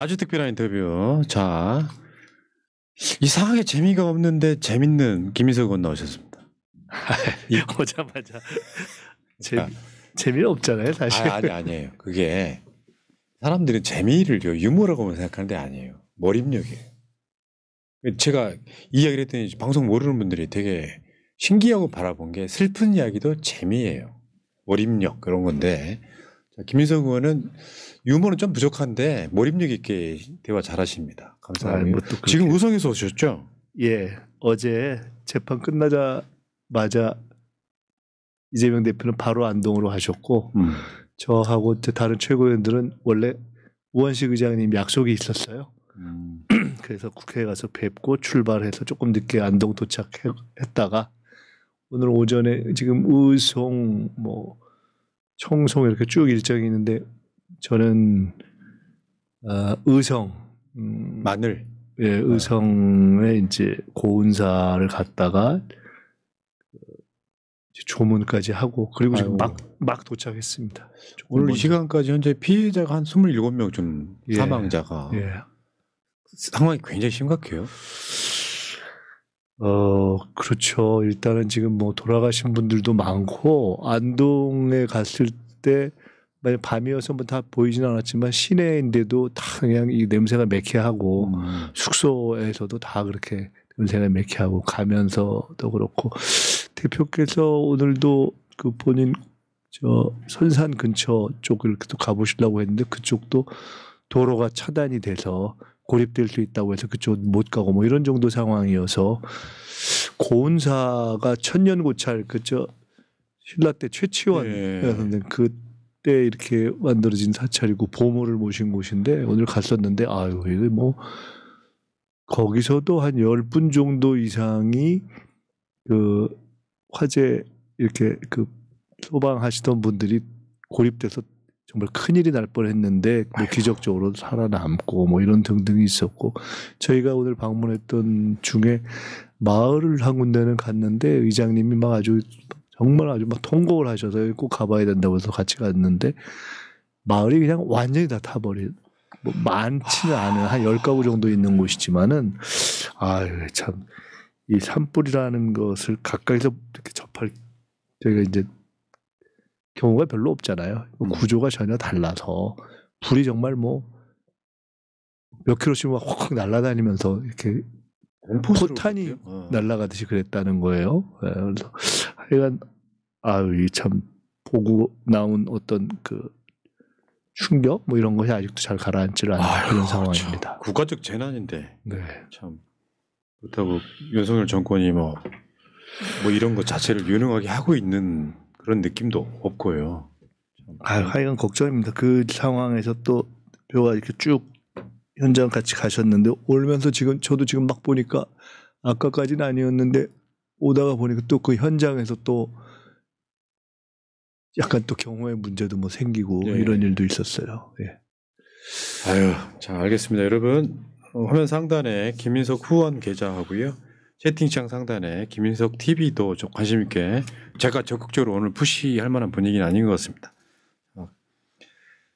아주 특별한 인터뷰. 자, 이상하게 재미가 없는데 재밌는 김인석 의원 나오셨습니다. 오자마자 재미가 없잖아요, 사실. 아니에요. 그게 사람들은 재미를 유머라고만 생각하는데 아니에요. 몰입력이에요. 제가 이야기를 했더니 방송 모르는 분들이 되게 신기하고 바라본 게 슬픈 이야기도 재미예요. 몰입력 그런 건데 김인석 의원은 유머는 좀 부족한데 몰입력 있게 대화 잘하십니다. 감사합니다. 지금 의성에서 오셨죠? 예, 어제 재판 끝나자마자 이재명 대표는 바로 안동으로 가셨고 저하고 다른 최고위원들은 원래 우원식 의장님 약속이 있었어요. 그래서 국회에 가서 뵙고 출발해서 조금 늦게 안동 도착했다가 오늘 오전에 지금 의성 청송 이렇게 쭉 일정이 있는데 저는 의성 마늘 의성에 이제 고운사를 갔다가 조문까지 하고 그리고 지금 막 도착했습니다. 오늘 이 시간까지 현재 피해자가 한 27명 좀 사망자가 상황이 굉장히 심각해요. 그렇죠. 일단은 지금 돌아가신 분들도 많고 안동에 갔을 때 만약 밤이어서 다 보이진 않았지만 시내인데도 다 그냥 이 냄새가 매캐하고 숙소에서도 다 그렇게 냄새가 매캐하고 가면서도 그렇고 대표께서 오늘도 그 본인 선산 근처 쪽을 또 가보시려고 했는데 그쪽도 도로가 차단이 돼서 고립될 수 있다고 해서 그쪽 못 가고 이런 정도 상황이어서 고운사가 천년고찰 신라 때 최치원 그때 이렇게 만들어진 사찰이고 보물을 모신 곳인데 오늘 갔었는데 이게 거기서도 한 10분 정도 이상이 그 화재 이렇게 소방하시던 분들이 고립돼서 정말 큰일이 날 뻔했는데 기적적으로 살아남고 이런 등등이 있었고 저희가 오늘 방문했던 중에 마을을 한 군데는 갔는데 의장님이 정말 아주 통곡을 하셔서 꼭 가봐야 된다고 해서 같이 갔는데 마을이 그냥 완전히 다 타버린 많지는 않은 한 10가구 정도 있는 곳이지만은 참 이 산불이라는 것을 가까이서 이렇게 접할 저희가 이제 경우가 별로 없잖아요. 구조가 전혀 달라서 불이 정말 몇 킬로씩 확 날아다니면서 이렇게 포탄이 날아가듯이 그랬다는 거예요. 그래서 하여간 참 보고 나온 어떤 충격 이런 것이 아직도 잘 가라앉지를 않는 그런 상황입니다. 그렇죠. 국가적 재난인데 네. 참 그렇다고 윤석열 정권이 이런 것 자체를 유능하게 하고 있는 그런 느낌도 없고요. 하여간 걱정입니다. 그 상황에서 또 뼈가 이렇게 쭉 현장 같이 가셨는데 오면서 저도 지금 막 보니까 아까까지는 아니었는데 오다가 보니까 또 그 현장에서 또 약간 또 경호의 문제도 생기고 이런 일도 있었어요. 예. 자, 알겠습니다. 여러분 화면 상단에 김인석 후원 계좌하고요. 채팅창 상단에 김인석 TV도 좀 관심 있게 제가 적극적으로 오늘 푸시할 만한 분위기는 아닌 것 같습니다.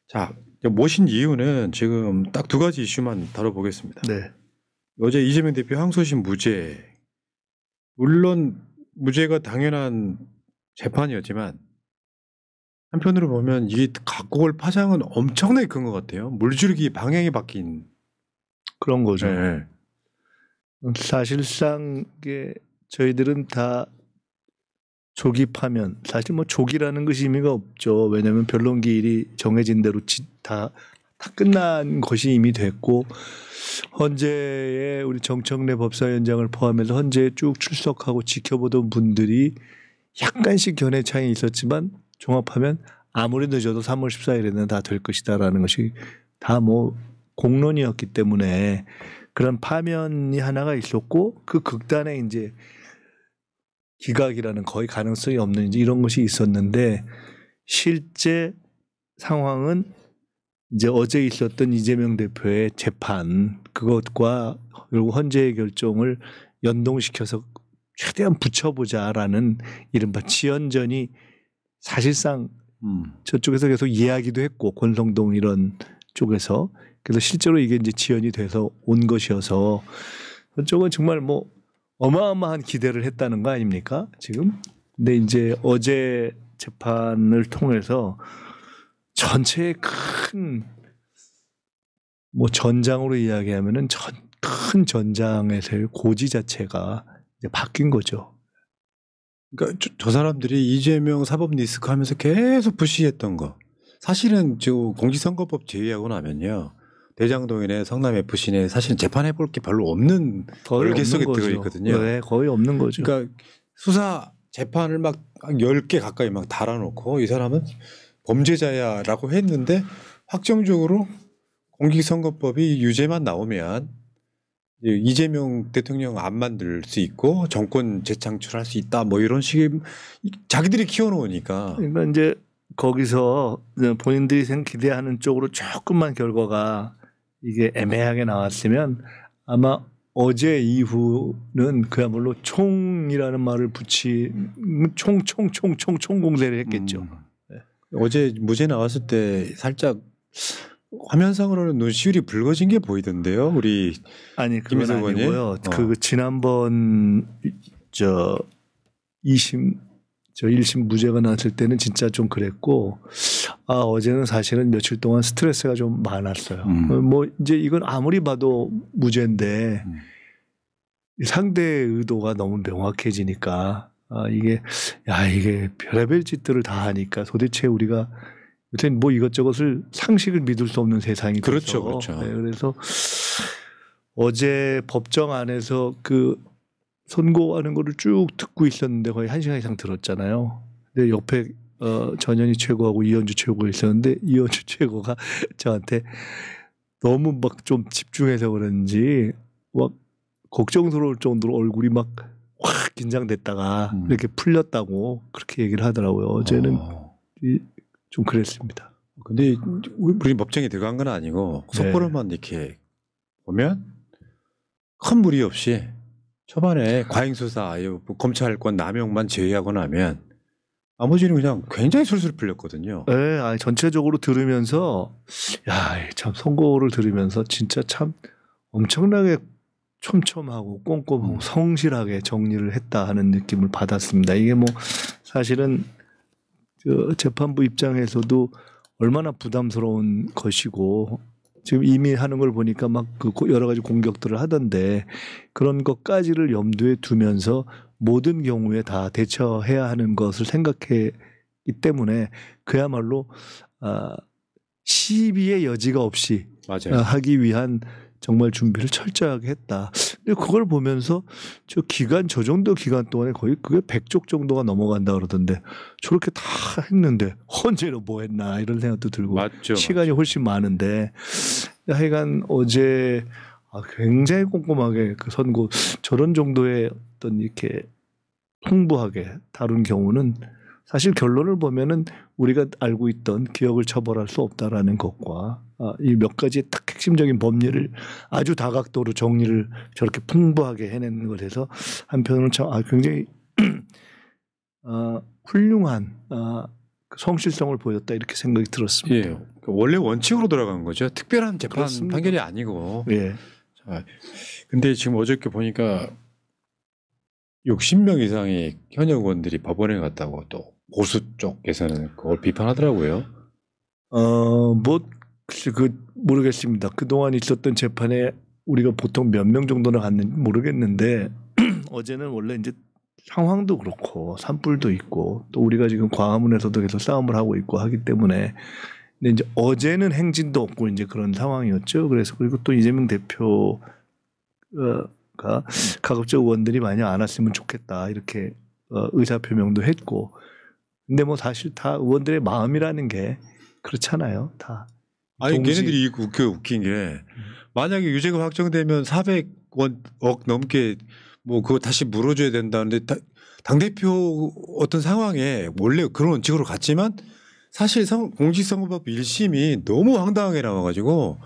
자, 모신 이유는 지금 딱 2가지 이슈만 다뤄보겠습니다. 네. 어제 이재명 대표 항소심 무죄. 물론 무죄가 당연한 재판이었지만 한편으로 보면 이게 갖고 올 파장은 엄청나게 큰 것 같아요. 물줄기 방향이 바뀐 그런 거죠. 네. 사실상 저희들은 다 조기 파면 사실 조기라는 것이 의미가 없죠. 왜냐하면 변론기일이 정해진 대로 다 끝난 것이 이미 됐고 헌재의 우리 정청래 법사위원장을 포함해서 헌재에 쭉 출석하고 지켜보던 분들이 약간씩 견해 차이 있었지만 종합하면 아무리 늦어도 3월 14일에는 다 될 것이다라는 것이 다 공론이었기 때문에 그런 파면이 하나가 있었고 그 극단에 이제 기각이라는 거의 가능성이 없는 이런 것이 있었는데 실제 상황은 이제 어제 있었던 이재명 대표의 재판 그것과 그리고 헌재의 결정을 연동시켜서 최대한 붙여보자라는 이른바 지연전이 사실상 저쪽에서 계속 이야기도 했고 권성동 이런 쪽에서 그래서 실제로 이게 이제 지연이 돼서 온 것이어서 저쪽은 정말 뭐 어마어마한 기대를 했다는 거 아닙니까 지금? 근데 이제 어제 재판을 통해서 전체의 큰 뭐 전장으로 이야기하면은 큰 전장에서의 고지 자체가 이제 바뀐 거죠. 그러니까 저 사람들이 이재명 사법 리스크 하면서 계속 푸시했던 거. 사실은 저 공직선거법 제외하고 나면요. 대장동이네 성남 FC네 사실은 재판해 볼 게 별로 없는 얼개 속에 들어 있거든요. 네, 거의 없는 거죠. 그러니까 수사 재판을 막 10개 가까이 막 달아놓고 이 사람은 범죄자야라고 했는데 확정적으로 공직선거법이 유죄만 나오면 이재명 대통령 안 만들 수 있고 정권 재창출할 수 있다 뭐 이런 식의 자기들이 키워놓으니까. 그러니까 이제 거기서 본인들이 기대하는 쪽으로 조금만 결과가 이게 애매하게 나왔으면 아마 어제 이후는 그야말로 총이라는 말을 총 공세를 했겠죠. 네. 어제 무죄 나왔을 때 살짝 화면상으로는 눈시울이 붉어진 게 보이던데요, 우리 아니 그건 김희석 의원이? 아니고요. 그 지난번 1심 무죄가 나왔을 때는 진짜 좀 그랬고, 어제는 사실은 며칠 동안 스트레스가 좀 많았어요. 뭐 이제 이건 아무리 봐도 무죄인데 상대의 의도가 너무 명확해지니까 이게 별의별 짓들을 다 하니까 도대체 우리가 여튼 뭐 이것저것을 상식을 믿을 수 없는 세상이 그렇죠, 돼서. 그렇죠. 네, 그래서 어제 법정 안에서 그 선고하는 거를 쭉 듣고 있었는데 거의 1시간 이상 들었잖아요. 근데 옆에 전현희 최고하고 이현주 최고가 있었는데 이현주 최고가 저한테 너무 막 좀 집중해서 그런지 막 걱정스러울 정도로 얼굴이 막 확 긴장됐다가 이렇게 풀렸다고 그렇게 얘기를 하더라고요. 어제는 좀 그랬습니다. 근데 우리 법정에 들어간 건 아니고 속보로만 이렇게 보면 큰 무리 없이 초반에 과잉수사, 검찰권 남용만 제외하고 나면 나머지는 그냥 굉장히 술술 풀렸거든요. 네, 전체적으로 들으면서 참 선고를 들으면서 진짜 참 엄청나게 촘촘하고 꼼꼼하고 성실하게 정리를 했다 하는 느낌을 받았습니다. 이게 뭐 사실은 그 재판부 입장에서도 얼마나 부담스러운 것이고 지금 이미 하는 걸 보니까 막 그 여러 가지 공격들을 하던데 그런 것까지를 염두에 두면서 모든 경우에 다 대처해야 하는 것을 생각했기 때문에 그야말로 시비의 여지가 없이 맞아요. 하기 위한 정말 준비를 철저하게 했다. 근데 그걸 보면서 저 정도 기간 동안에 거의 그게 100쪽 정도가 넘어간다 그러던데 저렇게 다 했는데 언제로 뭐 했나 이런 생각도 들고 맞죠, 시간이 훨씬 많은데 하여간 어제 굉장히 꼼꼼하게 그 선고 저런 정도의 어떤 이렇게 풍부하게 다룬 경우는 사실 결론을 보면은 우리가 알고 있던 기억을 처벌할 수 없다라는 것과 이 몇 가지의 딱 핵심적인 법리를 아주 다각도로 정리를 저렇게 풍부하게 해내는 것에서 한편으로는 참 굉장히 훌륭한 성실성을 보였다 이렇게 생각이 들었습니다. 예, 원래 원칙으로 돌아간 거죠. 특별한 재판 그렇습니다. 판결이 아니고. 예. 자, 근데 지금 어저께 보니까 60명 이상의 현역 의원들이 법원에 갔다고 또 보수 쪽에서는 그걸 비판하더라고요. 모르겠습니다. 그동안 있었던 재판에 우리가 보통 몇 명 정도나 갔는지 모르겠는데 어제는 원래 이제 상황도 그렇고 산불도 있고 또 우리가 지금 광화문에서도 계속 싸움을 하고 있고 하기 때문에 근데 이제 어제는 행진도 없고 이제 그런 상황이었죠. 그래서 그리고 또 이재명 대표가 가급적 의원들이 많이 안 왔으면 좋겠다 이렇게 의사 표명도 했고 근데 뭐 사실 다 의원들의 마음이라는 게 그렇잖아요. 다. 아니 걔네들이 웃긴 게 만약에 유죄가 확정되면 400억 넘게 뭐 그거 다시 물어줘야 된다는데 당대표 어떤 상황에 원래 그런 원칙으로 갔지만 사실 공직선거법 1심이 너무 황당하게 나와가지고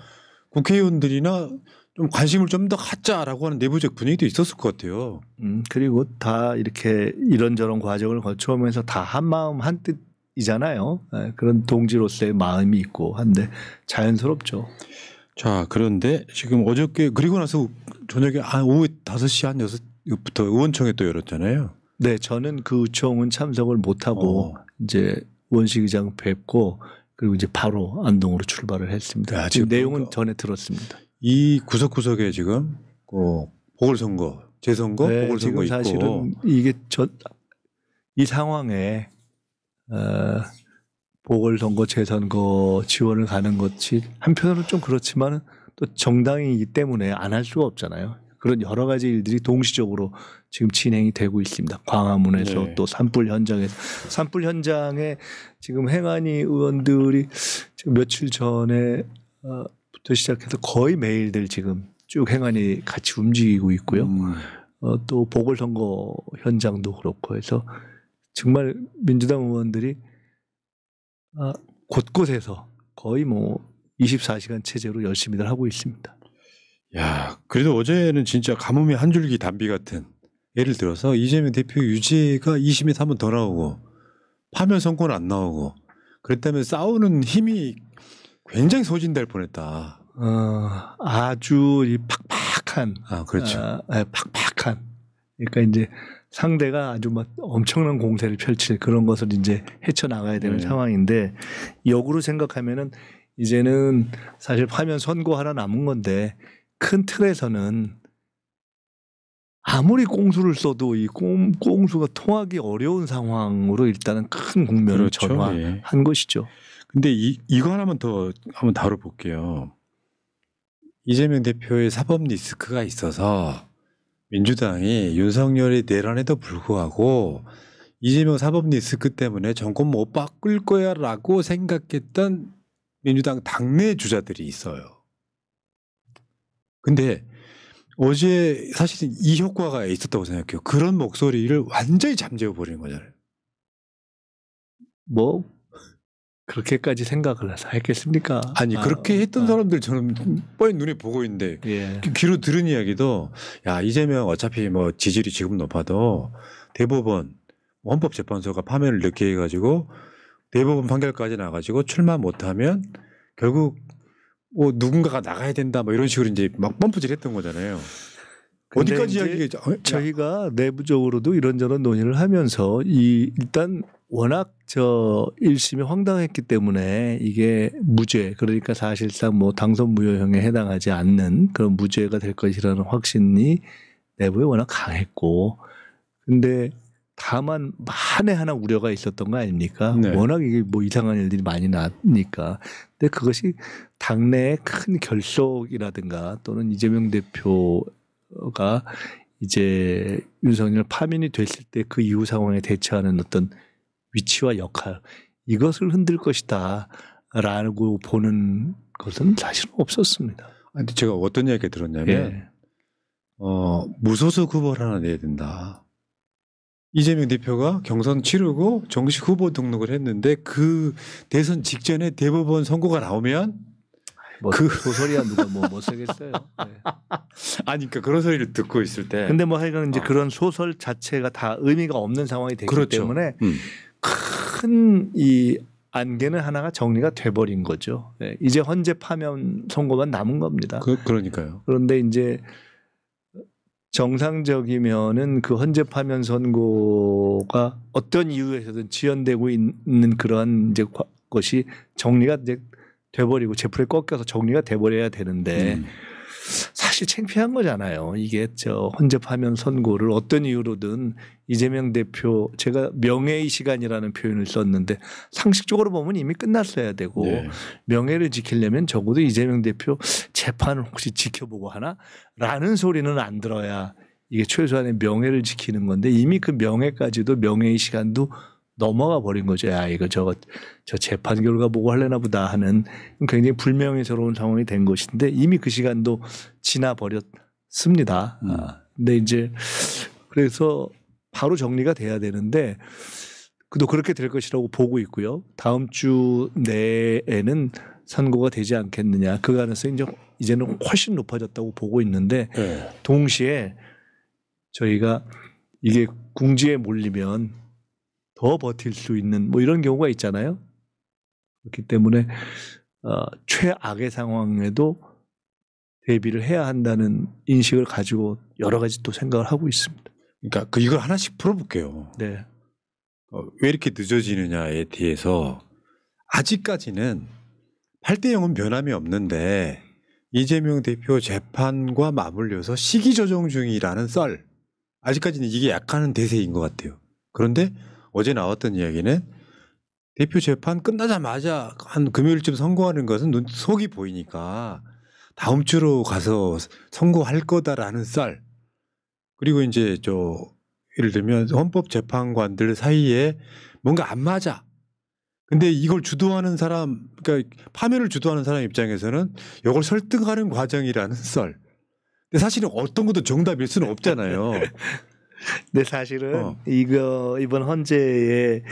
국회의원들이나 좀 관심을 좀 더 갖자라고 하는 내부적 분위기도 있었을 것 같아요. 그리고 다 이렇게 이런저런 과정을 거쳐오면서 다 한마음 한뜻이잖아요. 그런 동지로서의 마음이 있고 한데 자연스럽죠. 자, 그런데 지금 어저께 그리고 나서 저녁에 오후 5시 한 6부터 의원총회 또 열었잖아요. 네, 저는 그 의총은 참석을 못하고 이제 원식 의장 뵙고 그리고 이제 바로 안동으로 출발을 했습니다. 야, 지금 지금 내용은 뭔가 전에 들었습니다. 이 구석구석에 지금 보궐선거, 재선거, 네, 보궐선거 지금 있고 사실은 이게 이 상황에 보궐선거, 재선거 지원을 가는 것이 한편으로는 좀 그렇지만 또 정당이기 때문에 안 할 수가 없잖아요. 그런 여러 가지 일들이 동시적으로 지금 진행이 되고 있습니다. 광화문에서 네. 또 산불 현장에서 산불 현장에 지금 행안위 의원들이 지금 며칠 전에부터 시작해서 거의 매일들 지금 쭉 행안위 같이 움직이고 있고요. 또 보궐선거 현장도 그렇고 해서 정말 민주당 의원들이 곳곳에서 거의 뭐 24시간 체제로 열심히들 하고 있습니다. 야, 그래도 어제는 진짜 가뭄이 한 줄기 단비 같은, 예를 들어서 이재명 대표 유죄가 2심에서 한 번 더 나오고 파면 선고는 안 나오고 그랬다면 싸우는 힘이 굉장히 소진될 뻔했다. 아주 이 팍팍한 그렇죠. 팍팍한 그러니까 이제 상대가 아주 막 엄청난 공세를 펼칠 그런 것을 이제 헤쳐나가야 되는 상황인데 역으로 생각하면은 이제는 사실 파면 선고 하나 남은 건데 큰 틀에서는 아무리 꽁수를 써도 이 꽁수가 통하기 어려운 상황으로 일단은 큰 국면을 그렇죠. 전환한 것이죠. 근데 이거 하나만 더 한번 다뤄볼게요. 이재명 대표의 사법 리스크가 있어서 민주당이 윤석열의 내란에도 불구하고 이재명 사법 리스크 때문에 정권 못 바꿀 거야라고 생각했던 민주당 당내 주자들이 있어요. 근데 어제 사실은 이 효과가 있었다고 생각해요. 그런 목소리를 완전히 잠재워 버리는 거잖아요. 뭐 그렇게까지 생각을 했겠습니까? 아니 그렇게 했던 사람들 저는 뻔히 눈에 보고 있는데 예. 귀로 들은 이야기도 야 이재명 어차피 뭐 지지율이 지금 높아도 대법원 헌법재판소가 파면을 늦게 해가지고 대법원 판결까지 나가지고 출마 못하면 결국 뭐 누군가가 나가야 된다 뭐 이런 식으로 이제 막 펌프질했던 거잖아요. 어디까지 이야기가 저희가 내부적으로도 이런저런 논의를 하면서 일단 워낙 1심이 황당했기 때문에 이게 무죄 그러니까 사실상 뭐 당선 무효형에 해당하지 않는 그런 무죄가 될 것이라는 확신이 내부에 워낙 강했고 근데 다만 만에 하나 우려가 있었던 거 아닙니까? 네. 워낙 이게 뭐 이상한 일들이 많이 나니까. 근데 그것이 당내의 큰 결속이라든가 또는 이재명 대표가 이제 윤석열 파면이 됐을 때 그 이후 상황에 대처하는 어떤 위치와 역할 이것을 흔들 것이다라고 보는 것은 사실은 없었습니다. 근데 제가 어떤 이야기 들었냐면 예. 무소속 후보를 하나 내야 된다. 이재명 대표가 경선 치르고 정식 후보 등록을 했는데 그 대선 직전에 대법원 선고가 나오면 뭐 소설이야 누가 뭐 쓰겠어요. 네. 아니 그러니까 그런 소리를 듣고 있을 때 근데 뭐 하여간 이제 그런 소설 자체가 다 의미가 없는 상황이 되기 그렇죠. 때문에 큰 이 안개는 하나가 정리가 돼버린 거죠. 네. 이제 헌재 파면 선고만 남은 겁니다. 그러니까요. 그런데 이제 정상적이면은 그 헌재 파면 선고가 어떤 이유에서든 지연되고 있는 그러한 이제 것이 정리가 이제 돼버리고 제풀에 꺾여서 정리가 돼버려야 되는데 사실 창피한 거잖아요. 이게 헌재 파면 선고를 어떤 이유로든 이재명 대표 제가 명예의 시간이라는 표현을 썼는데 상식적으로 보면 이미 끝났어야 되고 네. 명예를 지키려면 적어도 이재명 대표 재판을 혹시 지켜보고 하나라는 소리는 안 들어야 이게 최소한의 명예를 지키는 건데 이미 그 명예까지도 명예의 시간도 넘어가 버린 거죠. 야 이거 저 재판 결과 보고 하려나 보다 하는 굉장히 불명예스러운 상황이 된 것인데 이미 그 시간도 지나 버렸습니다. 근데 이제 그래서 바로 정리가 돼야 되는데 또 그렇게 될 것이라고 보고 있고요. 다음 주 내에는 선고가 되지 않겠느냐. 그 가능성이 이제는 훨씬 높아졌다고 보고 있는데 네. 동시에 저희가 이게 궁지에 몰리면 더 버틸 수 있는 뭐 이런 경우가 있잖아요. 그렇기 때문에 최악의 상황에도 대비를 해야 한다는 인식을 가지고 여러 가지 또 생각을 하고 있습니다. 그러니까 이걸 하나씩 풀어볼게요. 네. 왜 이렇게 늦어지느냐에 대해서 아직까지는 8대 0은 변함이 없는데 이재명 대표 재판과 맞물려서 시기 조정 중이라는 썰. 아직까지는 이게 약간은 대세인 것 같아요. 그런데 어제 나왔던 이야기는 대표 재판 끝나자마자 한 금요일쯤 선고하는 것은 속이 보이니까 다음 주로 가서 선고할 거다라는 썰. 그리고 이제 예를 들면 헌법재판관들 사이에 뭔가 안 맞아. 근데 이걸 주도하는 사람, 그러니까 파면을 주도하는 사람 입장에서는 이걸 설득하는 과정이라는 썰. 근데 사실은 어떤 것도 정답일 수는 없잖아요. 근데 사실은 이번 헌재의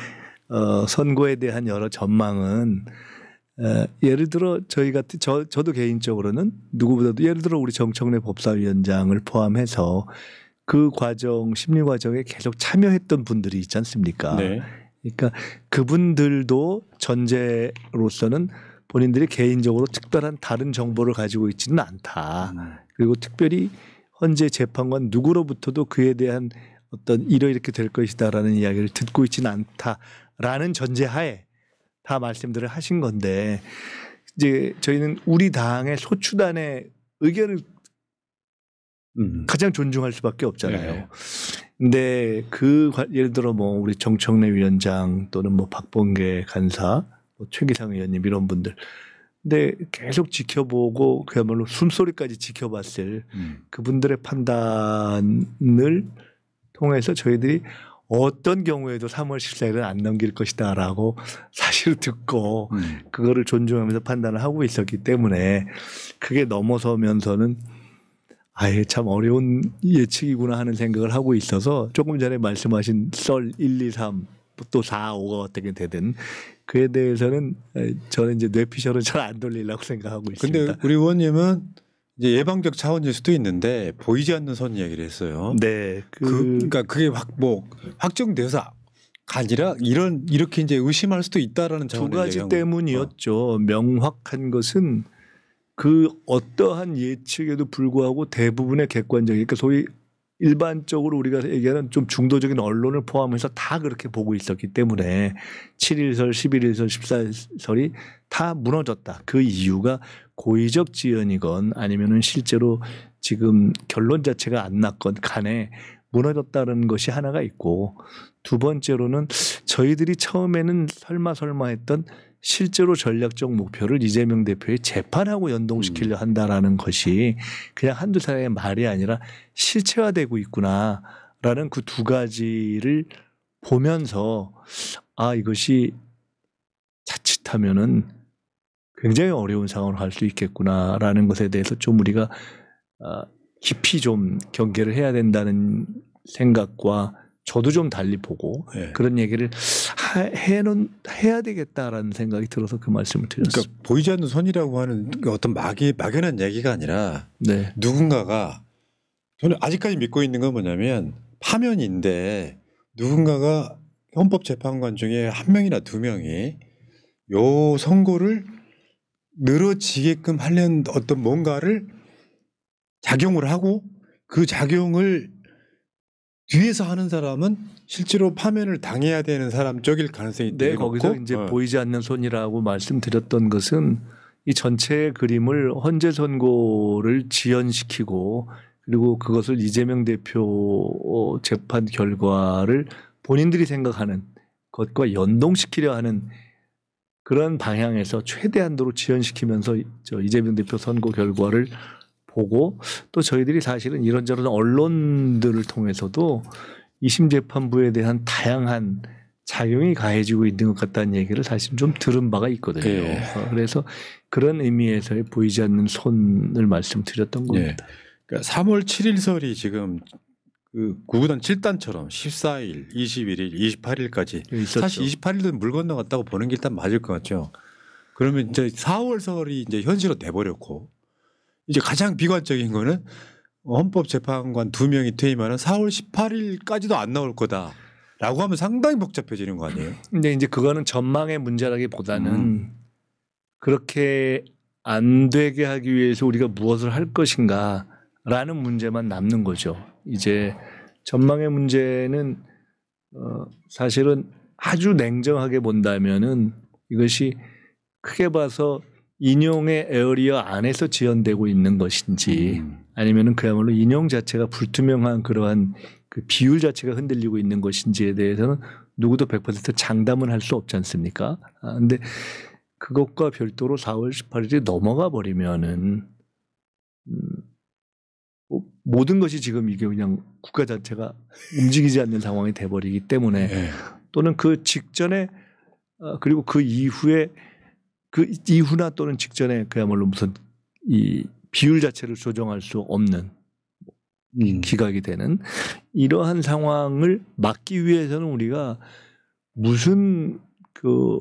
선고에 대한 여러 전망은 예를 들어 저도 개인적으로는 누구보다도 예를 들어 우리 정청래 법사위원장을 포함해서 그 과정 심리 과정에 계속 참여했던 분들이 있지 않습니까? 네. 그러니까 그분들도 전제로서는 본인들이 개인적으로 특별한 다른 정보를 가지고 있지는 않다. 그리고 특별히 헌재 재판관 누구로부터도 그에 대한 어떤 이렇게 될 것이다라는 이야기를 듣고 있지는 않다라는 전제하에 다 말씀들을 하신 건데 이제 저희는 우리 당의 소추단의 의견을 가장 존중할 수밖에 없잖아요. 네. 근데 예를 들어 뭐 우리 정청래 위원장 또는 뭐 박범계 간사, 뭐 최기상 의원님 이런 분들, 근데 계속 지켜보고 그야말로 숨소리까지 지켜봤을 그분들의 판단을 통해서 저희들이 어떤 경우에도 3월 14일은 안 넘길 것이다라고 사실 듣고 그거를 존중하면서 판단을 하고 있었기 때문에 그게 넘어서면서는 아예 참 어려운 예측이구나 하는 생각을 하고 있어서 조금 전에 말씀하신 썰 1, 2, 3, 또 4, 5가 어떻게 되든 그에 대해서는 저는 이제 뇌피셜은 잘 안 돌리려고 생각하고 있습니다. 근데 우리 의원님은 이제 예방적 차원일 수도 있는데 보이지 않는 선 이야기를 했어요. 네. 그러니까 그게 확정돼서 아니라 이렇게 이제 의심할 수도 있다라는 두 차원을 가지 얘기한 때문이었죠. 명확한 것은 그 어떠한 예측에도 불구하고 대부분의 객관적인, 그러니까 소위 일반적으로 우리가 얘기하는 좀 중도적인 언론을 포함해서 다 그렇게 보고 있었기 때문에 7일설, 11일설, 14일설이 다 무너졌다. 그 이유가 고의적 지연이건 아니면은 실제로 지금 결론 자체가 안 났건 간에 무너졌다는 것이 하나가 있고, 두 번째로는 저희들이 처음에는 설마 했던 실제로 전략적 목표를 이재명 대표의 재판하고 연동시키려 한다라는 것이 그냥 한두 사람의 말이 아니라 실체화되고 있구나라는 그 두 가지를 보면서 이것이 자칫하면은 굉장히 어려운 상황으로 갈 수 있겠구나라는 것에 대해서 좀 우리가 깊이 좀 경계를 해야 된다는 생각과 저도 좀 달리 보고 그런 얘기를 해야 되겠다라는 생각이 들어서 그 말씀을 드렸습니다. 그러니까 보이지 않는 선이라고 하는 어떤 막연한 얘기가 아니라 누군가가, 저는 아직까지 믿고 있는 건 뭐냐면 파면인데 누군가가 헌법재판관 중에 한 명이나 두 명이 요 선고를 늘어지게끔 하려는 어떤 뭔가를 작용을 하고 그 작용을 뒤에서 하는 사람은 실제로 파면을 당해야 되는 사람 쪽일 가능성이 되게 높고, 거기서 이제 보이지 않는 손이라고 말씀드렸던 것은 이 전체 그림을 헌재 선고를 지연시키고 그리고 그것을 이재명 대표 재판 결과를 본인들이 생각하는 것과 연동시키려 하는 그런 방향에서 최대한도로 지연시키면서 이재명 대표 선고 결과를 보고, 또 저희들이 사실은 이런저런 언론들을 통해서도 2심 재판부에 대한 다양한 작용이 가해지고 있는 것 같다는 얘기를 사실 좀 들은 바가 있거든요. 그래서 그런 의미에서의 보이지 않는 손을 말씀드렸던 겁니다. 그러니까 3월 7일설이 지금 그 구구단 7단처럼 14일, 21일, 28일까지 사실 28일도 물 건너갔다고 보는 게 일단 맞을 것 같죠. 그러면 이제 4월설이 이제 현실로 돼버렸고, 이제 가장 비관적인 거는 헌법재판관 2명이 퇴임하는 4월 18일까지도 안 나올 거다라고 하면 상당히 복잡해지는 거 아니에요? 근데 이제 그거는 전망의 문제라기보다는 그렇게 안 되게 하기 위해서 우리가 무엇을 할 것인가라는 문제만 남는 거죠. 이제 전망의 문제는 사실은 아주 냉정하게 본다면은 이것이 크게 봐서 인용의 에어리어 안에서 지연되고 있는 것인지 아니면은 그야말로 인용 자체가 불투명한 그러한 그 비율 자체가 흔들리고 있는 것인지에 대해서는 누구도 100% 장담은 할 수 없지 않습니까? 근데 그것과 별도로 4월 18일이 넘어가 버리면은 모든 것이 지금 이게 그냥 국가 자체가 움직이지 않는 상황이 돼버리기 때문에 네. 또는 그 직전에 그리고 그 이후에 그 이후나 또는 직전에 그야말로 무슨 이 비율 자체를 조정할 수 없는 기각이 되는 이러한 상황을 막기 위해서는 우리가 무슨 그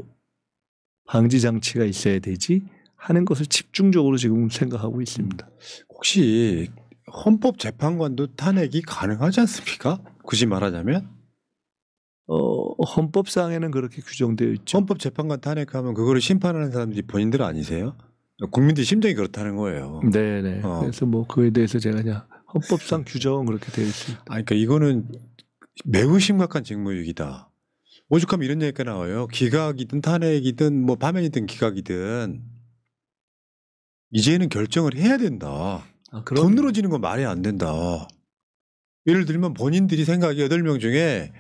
방지 장치가 있어야 되지 하는 것을 집중적으로 지금 생각하고 있습니다. 혹시 헌법재판관도 탄핵이 가능하지 않습니까? 굳이 말하자면 헌법상에는 그렇게 규정되어 있죠. 헌법재판관 탄핵하면 그거를 심판하는 사람들이 본인들 아니세요? 국민들 심정이 그렇다는 거예요. 네네. 그래서 뭐 그에 대해서 제가 그냥 헌법상 규정은 그렇게 되어 있습니다. 그러니까 이거는 매우 심각한 직무유기다. 오죽하면 이런 얘기가 나와요. 기각이든 탄핵이든 뭐 파면이든 기각이든 이제는 결정을 해야 된다. 더 늘어지는 건 말이 안 된다. 예를 들면 본인들이 생각이 8명 중에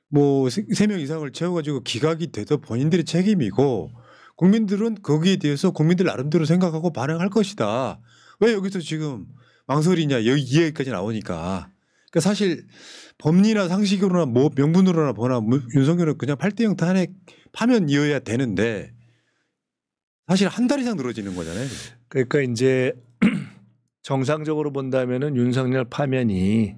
뭐 3명 이상을 채워가지고 기각이 돼도 본인들의 책임이고 국민들은 거기에 대해서 국민들 나름대로 생각하고 반응할 것이다. 왜 여기서 지금 망설이냐 이 얘기까지 나오니까. 그러니까 사실 법리나 상식으로나 뭐 명분으로나 보나 윤석열은 그냥 8대0 탄핵 파면이어야 되는데 사실 한 달 이상 늘어지는 거잖아요. 그러니까 이제 정상적으로 본다면은 윤석열 파면이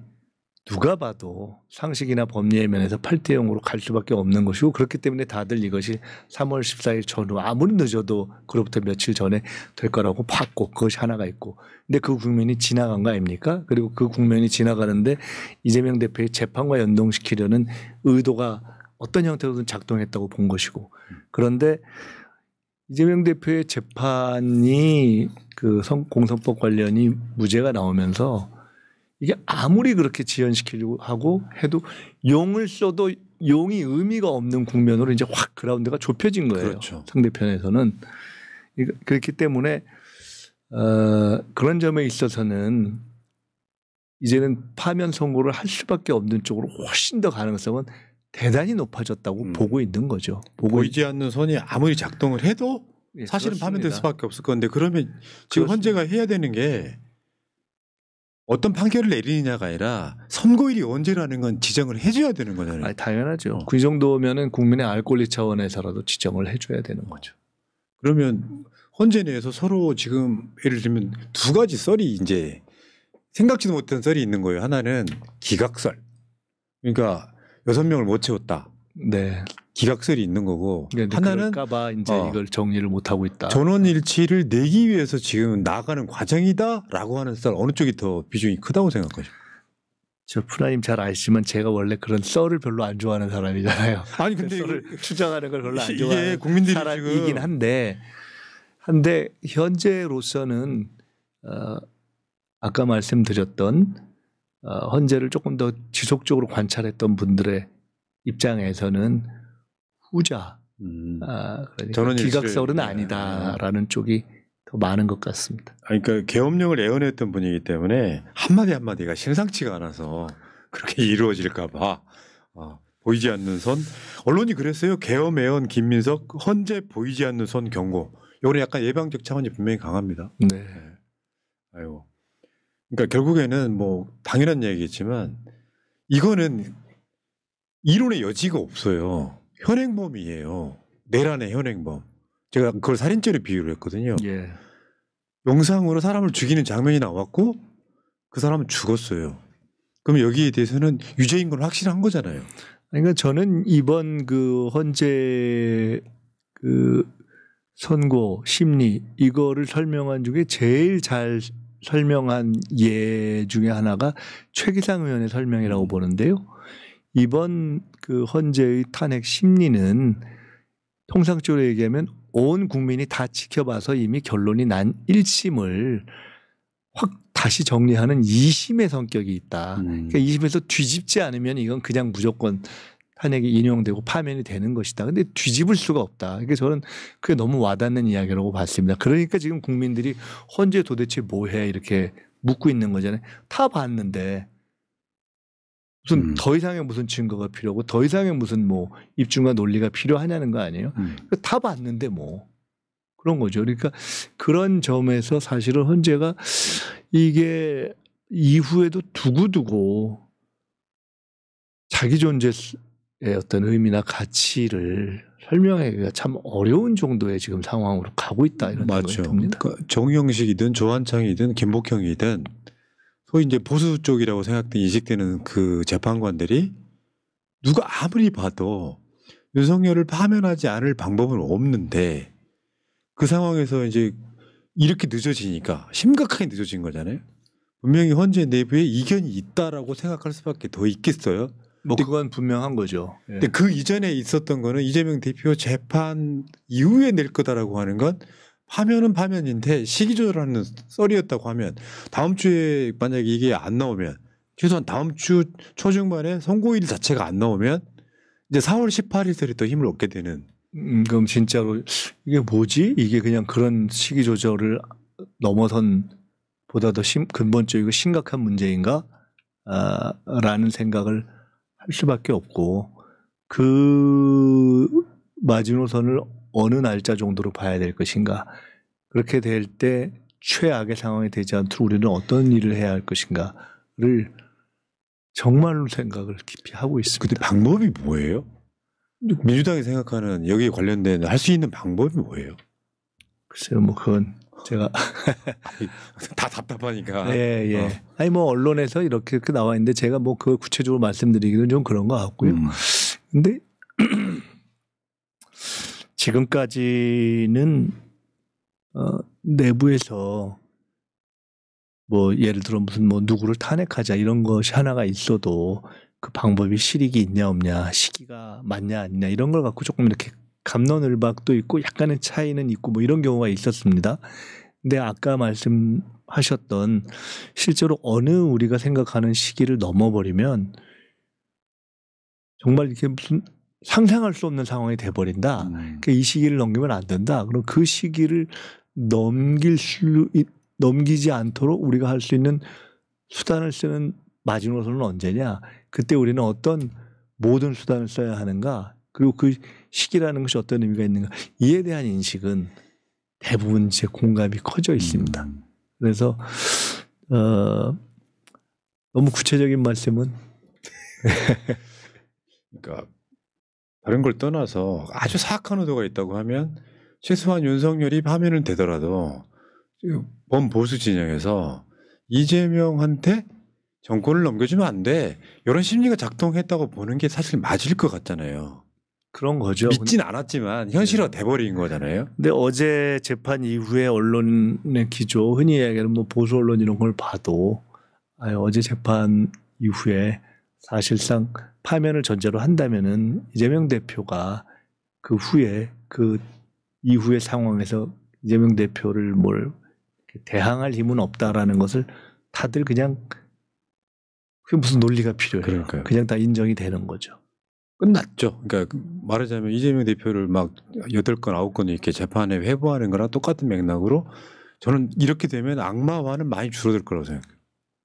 누가 봐도 상식이나 법리의 면에서 8대0으로 갈 수밖에 없는 것이고 그렇기 때문에 다들 이것이 3월 14일 전후 아무리 늦어도 그로부터 며칠 전에 될 거라고 봤고 그것이 하나가 있고 근데 그 국면이 지나간 거 아닙니까? 그리고 그 국면이 지나가는데 이재명 대표의 재판과 연동시키려는 의도가 어떤 형태로든 작동했다고 본 것이고 그런데 이재명 대표의 재판이 그 공선법 관련이 무죄가 나오면서 이게 아무리 그렇게 지연시키려고 하고 해도 용을 써도 용이 의미가 없는 국면으로 이제 확 그라운드가 좁혀진 거예요. 그렇죠. 상대편에서는. 그렇기 때문에 그런 점에 있어서는 이제는 파면 선고를 할 수밖에 없는 쪽으로 훨씬 더 가능성은 대단히 높아졌다고 보고 있는 거죠. 보이지 않는 손이 아무리 작동을 해도 예, 사실은 그렇습니다. 파면될 수밖에 없을 건데 그러면 지금 그렇습니다. 헌재가 해야 되는 게 어떤 판결을 내리느냐가 아니라 선고일이 언제라는 건 지정을 해줘야 되는 거잖아요. 아니, 당연하죠. 그 정도면은 국민의 알 권리 차원에서라도 지정을 해줘야 되는 거죠. 그러면 헌재 내에서 서로 지금 예를 들면 두 가지 썰이 이제 생각지도 못한 썰이 있는 거예요. 하나는 기각설. 그러니까 6명을 못 채웠다. 네. 기각설이 있는 거고 하나는 까봐 이제 이걸 정리를 못 하고 있다. 전원일치를 내기 위해서 지금 나아가는 과정이다라고 하는 썰 어느 쪽이 더 비중이 크다고 생각하죠? 저 프라님 잘 아시지만 제가 원래 그런 썰을 별로 안 좋아하는 사람이잖아요. 아니 근데 썰을 추정하는 걸 별로 안 이게 좋아하는 국민들이 사람이긴 지금 한데 현재로서는 아까 말씀드렸던 헌재를 조금 더 지속적으로 관찰했던 분들의 입장에서는 후자, 그러니까 기각설은 아니다라는 쪽이 더 많은 것 같습니다. 그러니까 계엄령을 애원했던 분이기 때문에 한마디 한마디가 심상치가 않아서 그렇게 이루어질까 봐 보이지 않는 선. 언론이 그랬어요. 계엄 애원 김민석 헌재 보이지 않는 선 경고. 이거는 약간 예방적 차원이 분명히 강합니다. 네. 아이고. 그러니까 결국에는 뭐 당연한 얘기겠지만 이거는 이론의 여지가 없어요. 현행범이에요. 내란의 현행범. 제가 그걸 살인죄로 비유를 했거든요. 예. 영상으로 사람을 죽이는 장면이 나왔고 그 사람은 죽었어요. 그럼 여기에 대해서는 유죄인 건 확실한 거잖아요. 그러니까 저는 이번 그 헌재 그 선고 심리 이거를 설명한 중에 제일 잘 설명한 예 중에 하나가 최기상 의원의 설명이라고 보는데요. 이번 그 헌재의 탄핵 심리는 통상적으로 얘기하면 온 국민이 다 지켜봐서 이미 결론이 난 1심을 확 다시 정리하는 2심의 성격이 있다. 그러니까 2심에서 뒤집지 않으면 이건 그냥 무조건 탄핵이 인용되고 파면이 되는 것이다. 근데 뒤집을 수가 없다. 그러니까 저는 그게 너무 와닿는 이야기라고 봤습니다. 그러니까 지금 국민들이 헌재 도대체 뭐해 이렇게 묻고 있는 거잖아요. 다 봤는데 무슨 더 이상의 무슨 증거가 필요하고 더 이상의 무슨 뭐 입증과 논리가 필요하냐는 거 아니에요. 다 봤는데 뭐 그런 거죠. 그러니까 그런 점에서 사실은 헌재가 이게 이후에도 두고두고 자기 존재의 어떤 의미나 가치를 설명하기가 참 어려운 정도의 지금 상황으로 가고 있다 이런 생각이 듭니다. 그러니까 정영식이든 조한창이든 김복형이든 소위 이제 보수 쪽이라고 생각돼 인식되는 그 재판관들이 누가 아무리 봐도 윤석열을 파면하지 않을 방법은 없는데 그 상황에서 이제 이렇게 늦어지니까 심각하게 늦어진 거잖아요. 분명히 헌재 내부에 이견이 있다라고 생각할 수밖에 더 있겠어요. 뭐 그건 분명한 거죠. 예. 근데 그 이전에 있었던 거는 이재명 대표 재판 이후에 낼 거다라고 하는 건 파면은 파면인데 시기 조절하는 썰이었다고 하면 다음 주에 만약에 이게 안 나오면 최소한 다음 주 초중반에 선고일 자체가 안 나오면 이제 4월 18일설에 또 힘을 얻게 되는. 그럼 진짜로 이게 뭐지? 이게 그냥 그런 시기 조절을 넘어선 보다 더 근본적이고 심각한 문제인가? 라는 생각을 할 수밖에 없고 그 마지노선을 어느 날짜 정도로 봐야 될 것인가? 그렇게 될 때 최악의 상황이 되지 않도록 우리는 어떤 일을 해야 할 것인가를 정말로 생각을 깊이 하고 있습니다. 근데 방법이 뭐예요? 민주당이 생각하는 여기에 관련된 할 수 있는 방법이 뭐예요? 글쎄요, 뭐 그건 제가 다 답답하니까. 예. 아니 뭐 언론에서 이렇게 나와 있는데 제가 뭐 그걸 구체적으로 말씀드리기는 좀 그런 것 같고요. 근데 지금까지는 내부에서 뭐 예를 들어 무슨 뭐 누구를 탄핵하자 이런 것이 하나가 있어도 그 방법이 실익이 있냐 없냐 시기가 맞냐 아니냐 이런 걸 갖고 조금 이렇게 갑론을박도 있고 약간의 차이는 있고 뭐 이런 경우가 있었습니다. 근데 아까 말씀하셨던 실제로 어느 우리가 생각하는 시기를 넘어버리면 정말 이렇게 무슨 상상할 수 없는 상황이 돼버린다. 그러니까 이 시기를 넘기면 안 된다. 그럼 그 시기를 넘기지 않도록 우리가 할 수 있는 수단을 쓰는 마지노선은 언제냐? 그때 우리는 어떤 모든 수단을 써야 하는가? 그리고 그 시기라는 것이 어떤 의미가 있는가? 이에 대한 인식은 대부분 제 공감이 커져 있습니다. 그래서 너무 구체적인 말씀은 그러니까 다른 걸 떠나서 아주 사악한 의도가 있다고 하면 최소한 윤석열이 파면은 되더라도 범보수 진영에서 이재명한테 정권을 넘겨주면 안 돼. 이런 심리가 작동했다고 보는 게 사실 맞을 것 같잖아요. 그런 거죠. 믿진 않았지만 현실화 돼버린 거잖아요. 근데 어제 재판 이후에 언론의 기조, 흔히 이야기하는 뭐 보수 언론 이런 걸 봐도 어제 재판 이후에 사실상 파면을 전제로 한다면은 이재명 대표가 그 후에 그 이후의 상황에서 이재명 대표를 뭘 대항할 힘은 없다라는 것을 다들 그냥 그게 무슨 논리가 필요해요. 그러니까요. 그냥 다 인정이 되는 거죠. 끝났죠. 그러니까 말하자면 이재명 대표를 막 8건, 9건 이렇게 재판에 회부하는 거랑 똑같은 맥락으로 저는 이렇게 되면 악마화는 많이 줄어들 거라고 생각해요.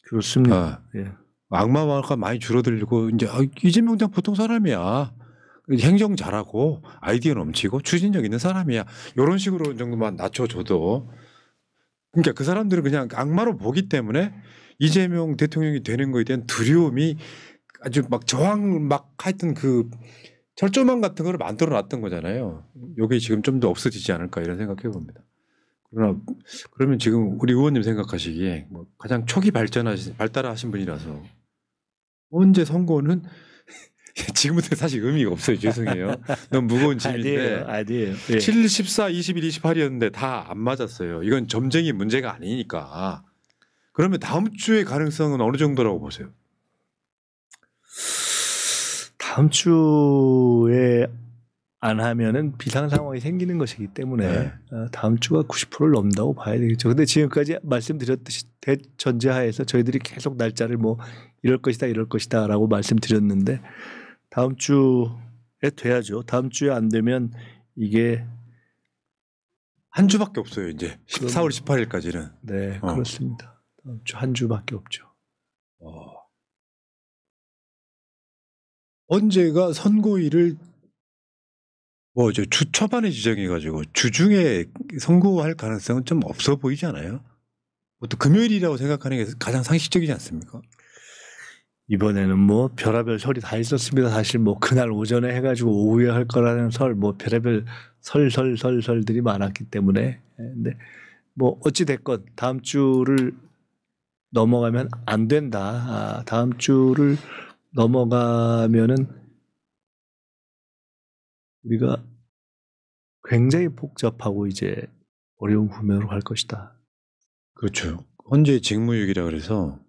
그렇습니다. 예. 악마화가 많이 줄어들고 이제 이재명 대표 보통 사람이야. 행정 잘하고 아이디어 넘치고 추진력 있는 사람이야. 이런 식으로 정도만 낮춰줘도 그러니까 그 사람들은 그냥 악마로 보기 때문에 이재명 대통령이 되는 거에 대한 두려움이 아주 막 저항 막 하여튼 그 철조망 같은 거를 만들어 놨던 거잖아요. 이게 지금 좀 더 없어지지 않을까 이런 생각해 봅니다. 그러면 지금 우리 의원님 생각하시기에 뭐 가장 초기 발달하신 분이라서 언제 선거는 지금부터 사실 의미가 없어요. 죄송해요. 너무 무거운 짐인데. 아니에요. 예. 7, 14, 21, 28이었는데 다 안 맞았어요. 이건 점쟁이 문제가 아니니까. 그러면 다음 주의 가능성은 어느 정도라고 보세요? 다음 주에 안 하면은 비상 상황이 생기는 것이기 때문에 네. 다음 주가 90%를 넘는다고 봐야 되겠죠. 근데 지금까지 말씀드렸듯이 대전제하에서 저희들이 계속 날짜를 뭐 이럴 것이다라고 말씀드렸는데 다음 주에 돼야죠. 다음 주에 안 되면 이게 한 주밖에 없어요. 이제 4월 18일까지는. 네, 그렇습니다. 다음 주 한 주밖에 없죠. 언제가 선고일을 주 초반에 지정해가지고 주중에 선고할 가능성은 좀 없어 보이지 않아요? 또 금요일이라고 생각하는 게 가장 상식적이지 않습니까? 이번에는 뭐 별의별 설이 다 있었습니다. 사실 뭐 그날 오전에 해가지고 오후에 할 거라는 설, 뭐 별의별 설들이 많았기 때문에. 근데 뭐 어찌 됐건 다음 주를 넘어가면 안 된다. 다음 주를 넘어가면은 우리가 굉장히 복잡하고 이제 어려운 국면으로 갈 것이다. 그렇죠. 헌재 직무유기라 그래서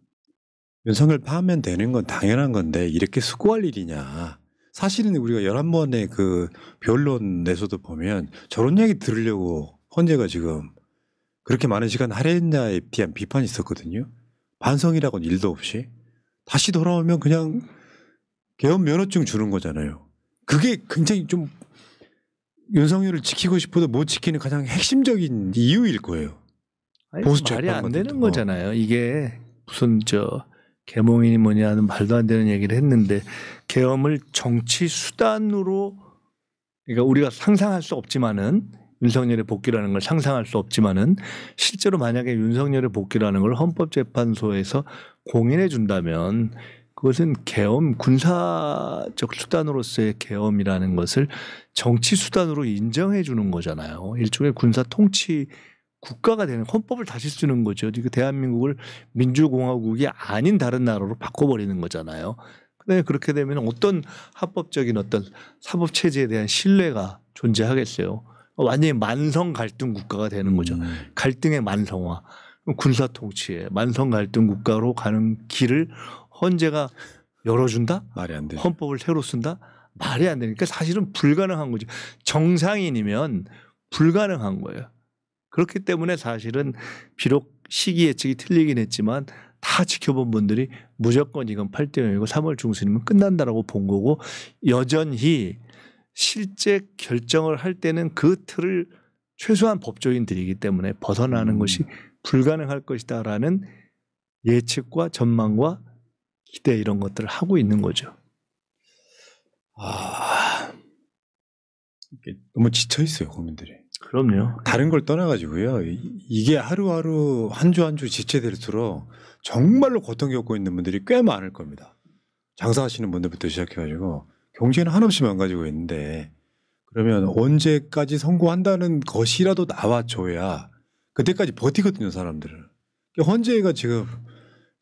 윤석열 파하면 되는 건 당연한 건데 이렇게 수고할 일이냐. 사실은 우리가 11번의 그 변론에서도 보면 저런 얘기 들으려고 헌재가 지금 그렇게 많은 시간 할애했냐에 대한 비판이 있었거든요. 반성이라고는 일도 없이 다시 돌아오면 그냥 계엄 면허증 주는 거잖아요. 그게 굉장히 좀 윤석열을 지키고 싶어도 못 지키는 가장 핵심적인 이유일 거예요. 아니, 보수 말이 안 되는 재판관들도. 거잖아요. 이게 무슨 계몽이니 뭐냐 하는 말도 안 되는 얘기를 했는데 계엄을 정치 수단으로 그러니까 우리가 상상할 수 없지만은 윤석열의 복귀라는 걸 상상할 수 없지만은 실제로 만약에 윤석열의 복귀라는 걸 헌법재판소에서 공인해 준다면 그것은 계엄 군사적 수단으로서의 계엄이라는 것을 정치 수단으로 인정해 주는 거잖아요. 일종의 군사 통치 국가가 되는 헌법을 다시 쓰는 거죠. 그 대한민국을 민주공화국이 아닌 다른 나라로 바꿔버리는 거잖아요. 근데 그렇게 되면 어떤 합법적인 어떤 사법 체제에 대한 신뢰가 존재하겠어요. 완전히 만성 갈등 국가가 되는 거죠. 갈등의 만성화, 군사 통치에 만성 갈등 국가로 가는 길을 헌재가 열어준다? 말이 안 되죠. 헌법을 새로 쓴다? 말이 안 되니까 사실은 불가능한 거죠. 정상인이면 불가능한 거예요. 그렇기 때문에 사실은 비록 시기 예측이 틀리긴 했지만 다 지켜본 분들이 무조건 이건 8대 0이고 3월 중순이면 끝난다라고 본 거고 여전히 실제 결정을 할 때는 그 틀을 최소한 법조인들이기 때문에 벗어나는 것이 불가능할 것이다라는 예측과 전망과 기대 이런 것들을 하고 있는 거죠. 너무 지쳐 있어요, 국민들이. 그럼요. 다른 걸 떠나가지고요. 이게 하루하루 한 주 한 주 지체될수록 정말로 고통 겪고 있는 분들이 꽤 많을 겁니다. 장사하시는 분들부터 시작해가지고 경제는 한없이 망가지고 있는데 그러면 언제까지 선고한다는 것이라도 나와줘야 그때까지 버티거든요, 사람들은. 헌재가 지금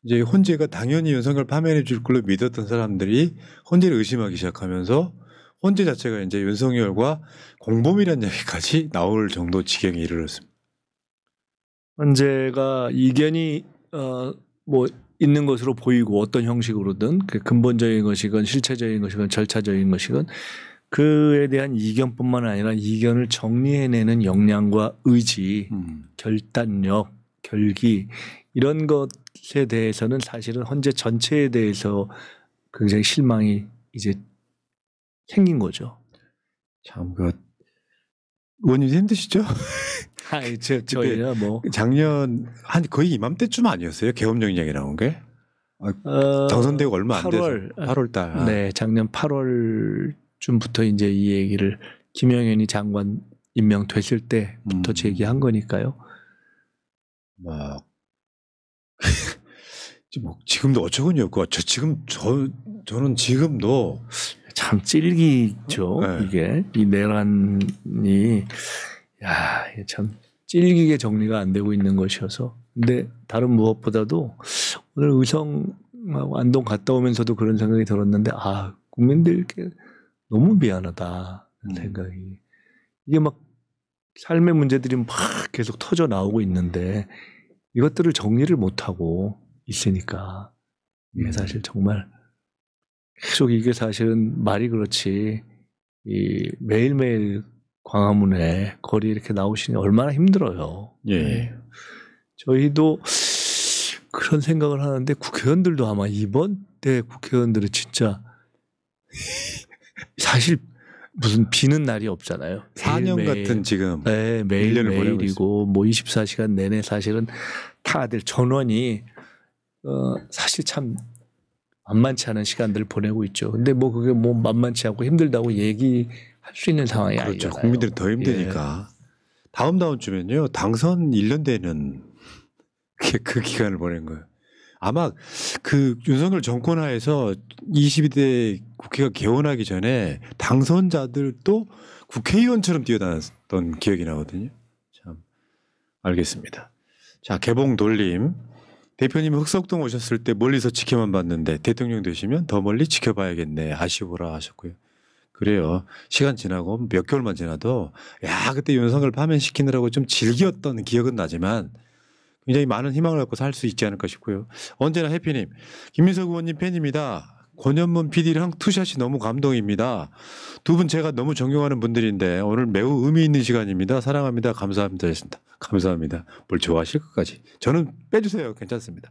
이제 헌재가 당연히 윤석열 파면해 줄 걸로 믿었던 사람들이 헌재를 의심하기 시작하면서 헌재 자체가 이제 윤석열과 공범이라는 얘기까지 나올 정도 지경에 이르렀습니다. 헌재가 이견이 뭐 있는 것으로 보이고 어떤 형식으로든 그 근본적인 것이건 실체적인 것이건 절차적인 것이건 그에 대한 이견뿐만 아니라 이견을 정리해내는 역량과 의지, 결단력, 결기 이런 것에 대해서는 사실은 헌재 전체에 대해서 굉장히 실망이 이제 생긴 거죠. 참, 의원님 힘드시죠? 아이, 저희야 뭐. 작년, 거의 이맘때쯤 아니었어요? 계엄령 이야기 나온 게? 당선되고 얼마 안 돼서. 8월 달. 네, 작년 8월쯤부터 이제 이 얘기를 김영현이 장관 임명됐을 때부터 제기한 거니까요. 지금도 어처구니 없고, 저는 지금도 참 찔기죠. 네. 이게 이 내란이 참 찔기게 정리가 안 되고 있는 것이어서. 근데 다른 무엇보다도 오늘 의성하고 안동 갔다 오면서도 그런 생각이 들었는데 국민들께 너무 미안하다 생각이. 이게 막 삶의 문제들이 막 계속 터져 나오고 있는데 이것들을 정리를 못하고 있으니까 이게 사실 정말 계속 이게 사실은 말이 그렇지 이 매일매일 광화문에 거리 이렇게 나오시니 얼마나 힘들어요. 예. 저희도 그런 생각을 하는데 국회의원들도 아마 이번 때 국회의원들은 진짜 사실 무슨 비는 날이 없잖아요. 4년 매일매일. 같은 지금 네, 1년을 보내고 매일매일이고 뭐 24시간 내내 사실은 다들 전원이 사실 참 만만치 않은 시간들을 보내고 있죠. 근데 뭐 그게 뭐 만만치 않고 힘들다고 얘기할 수 있는 상황이 그렇죠. 아니잖아요. 국민들이 더 힘드니까. 다음 주면요. 당선 1년 되는 그 기간을 보낸 거예요. 아마 그 윤석열 정권 하에서 22대 국회가 개원하기 전에 당선자들도 국회의원처럼 뛰어다녔던 기억이 나거든요. 참 알겠습니다. 자, 개봉 돌림. 대표님이 흑석동 오셨을 때 멀리서 지켜만 봤는데 대통령 되시면 더 멀리 지켜봐야겠네. 아쉬워라 하셨고요. 그래요. 시간 지나고 몇 개월만 지나도 야 그때 윤석열 파면시키느라고 좀 즐겼던 기억은 나지만 굉장히 많은 희망을 갖고 살 수 있지 않을까 싶고요. 언제나 해피님. 김민석 의원님 팬입니다. 권현문 PD랑 투샷이 너무 감동입니다. 두 분 제가 너무 존경하는 분들인데 오늘 매우 의미 있는 시간입니다. 사랑합니다. 감사합니다. 감사합니다. 뭘 좋아하실 것까지. 저는 빼주세요. 괜찮습니다.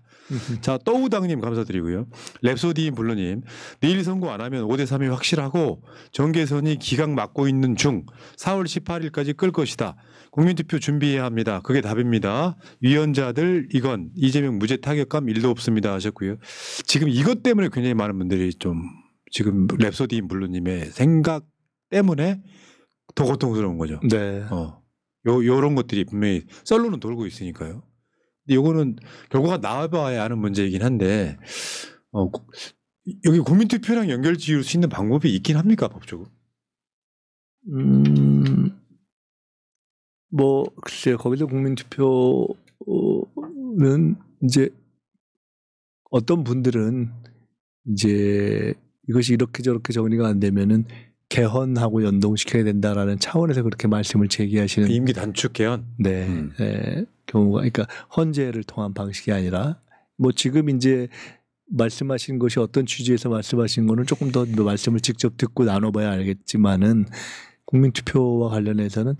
자, 또우당님 감사드리고요. 랩소디인 블루님. 내일 선거 안 하면 5대3이 확실하고 정계선이 기각 막고 있는 중 4월 18일까지 끌 것이다. 국민투표 준비해야 합니다. 그게 답입니다. 위원자들 이건 이재명 무죄 타격감 1도 없습니다 하셨고요. 지금 이것 때문에 굉장히 많은 분들이 좀 지금 랩소디인 블루님의 생각 때문에 더 고통스러운 거죠. 네. 요런 것들이 분명히 썰로는 돌고 있으니까요. 근데 요거는 결과가 나와봐야 아는 문제이긴 한데 여기 국민투표랑 연결 지을 수 있는 방법이 있긴 합니까 법적으로? 뭐 글쎄요. 거기서 국민투표는 이제 어떤 분들은 이제 이것이 이렇게 저렇게 정리가 안 되면은 개헌하고 연동시켜야 된다라는 차원에서 그렇게 말씀을 제기하시는 임기 단축 개헌. 네, 경우가 그러니까 헌재를 통한 방식이 아니라 뭐 지금 이제 말씀하신 것이 어떤 취지에서 말씀하신 거는 조금 더 말씀을 직접 듣고 나눠봐야 알겠지만은 국민투표와 관련해서는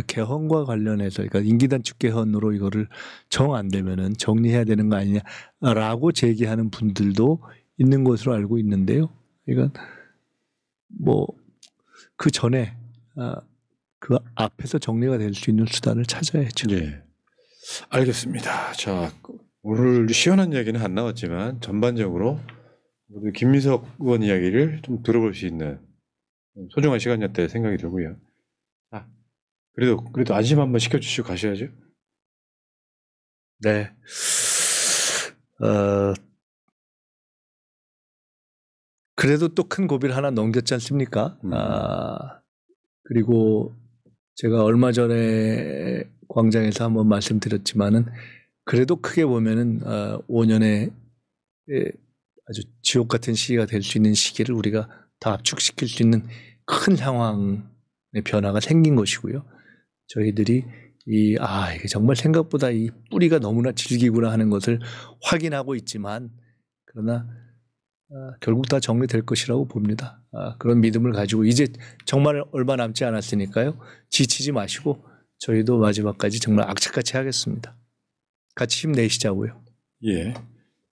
개헌과 관련해서 그러니까 임기 단축 개헌으로 이거를 정 안 되면은 정리해야 되는 거 아니냐라고 제기하는 분들도 있는 것으로 알고 있는데요. 그러니까 뭐 그 전에 그 앞에서 정리가 될 수 있는 수단을 찾아야죠. 네, 알겠습니다. 자, 오늘 시원한 이야기는 안 나왔지만 전반적으로 모두 김민석 의원 이야기를 좀 들어볼 수 있는 소중한 시간이었다 생각이 들고요. 자, 그래도 안심 한번 시켜주시고 가셔야죠. 네. 그래도 또 큰 고비를 하나 넘겼지 않습니까? 그리고 제가 얼마 전에 광장에서 한번 말씀드렸지만은 그래도 크게 보면은 5년의 아주 지옥 같은 시기가 될 수 있는 시기를 우리가 더 압축시킬 수 있는 큰 상황의 변화가 생긴 것이고요. 저희들이 이게 정말 생각보다 이 뿌리가 너무나 질기구나 하는 것을 확인하고 있지만 그러나 결국 다 정리될 것이라고 봅니다. 그런 믿음을 가지고 이제 정말 얼마 남지 않았으니까요. 지치지 마시고 저희도 마지막까지 정말 악착같이 하겠습니다. 같이 힘내시자고요. 예.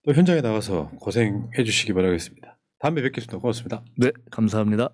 또 현장에 나가서 고생해 주시기 바라겠습니다. 다음에 뵙겠습니다. 고맙습니다. 네, 감사합니다.